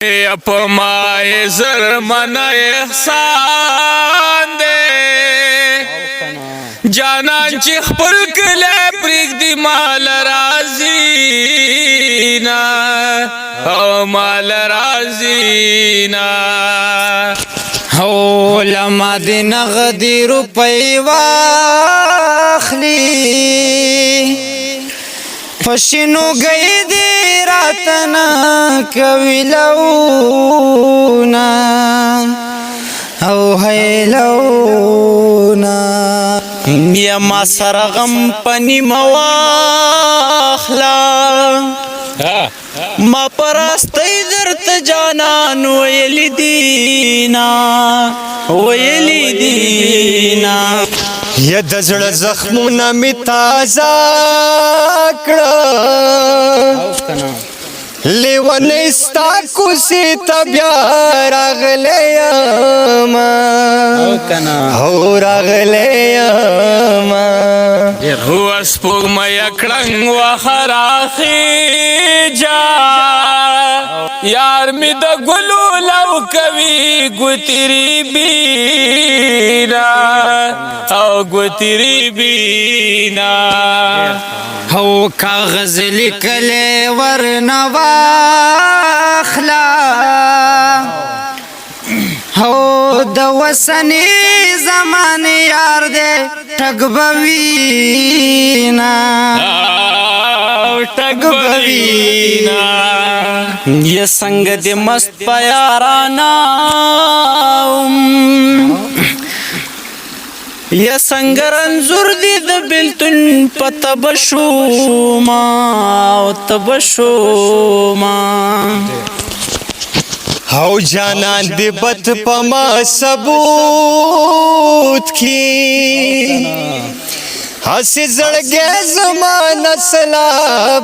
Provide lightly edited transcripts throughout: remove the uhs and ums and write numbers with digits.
یا په ما یې زرمنه احسان دی جانان چې خپل کلی پرېږدي مال راځي نه او مال راځي نه علما د نغدي روپۍ واخلي په شینوګۍ دې راته نه کوي لونه او هیلونه بیا ما سره غم په نیمه واخله ما پرستی درته جانان ویلی دینا یا د زړه زخمونه می تازه کړه لیونی ستا کوڅې ته بیا راغلی یم هو راغلی یم هو سپوږمۍ کړنګ وخه راخیجه یار می د ګلو لو کوي ګوتری بینا او ګوتری بینا هو کاغذ لیکلی ورنه واخله هو د وسنی زمان یار دی ټګ به وینا ټګ به وینا یا څنګه د مست په یارانه یا څنګه رنځور دی د بېلتون په تبه شوما او تبه شوما او جانان دی بد په ما ثبوت کی هسې زړګی زما نسله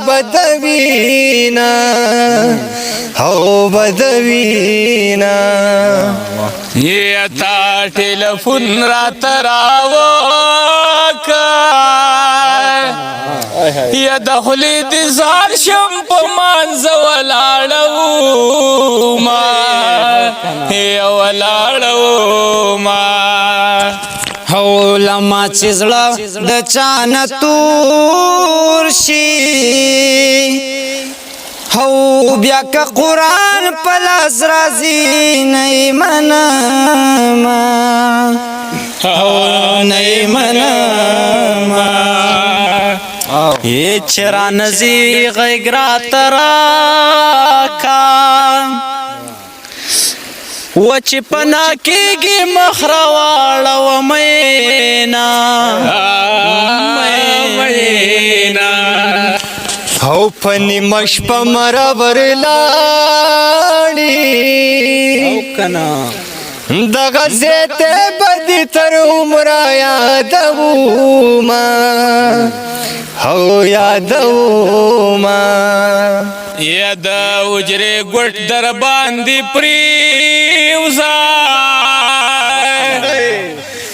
بدوینا او بدوینا یا تا ټیلیفون راته راوکړه یا د خولې د زار شم په مانځه ولاړوما یا ولاړوما هو لما چې زړه د چا نه تور شي هو بیا که قرآن په لاس راځي نه یې منمه هو نه یې منمه چې رانځي غږ راته راکا و چې پنا کېږي مخ راواړوه مینا او په نیمه شپه مرور لاړي دغه ځای ته به دې تر عمره یادومه او یادومه یا د حجرې ګوټ در باندې پرېوځه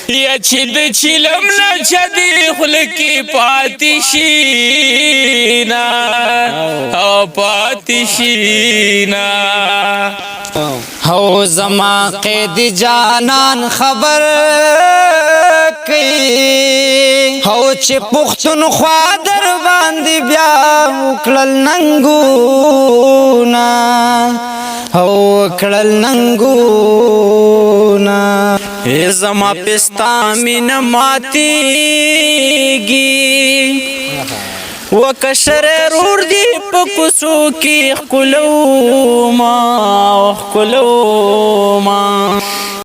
یا چې د چیلم نه چدې خوله کې پاتې شي نه او پاتې شي نه هو زما قید جانان خبر کئی هو چې پښتونخوا در باندې بیا وکړل ننګونه هو وکړل ننګونه زما پستا مینه ماتېږي وکشر رور دی په کوڅو کې ښکلوما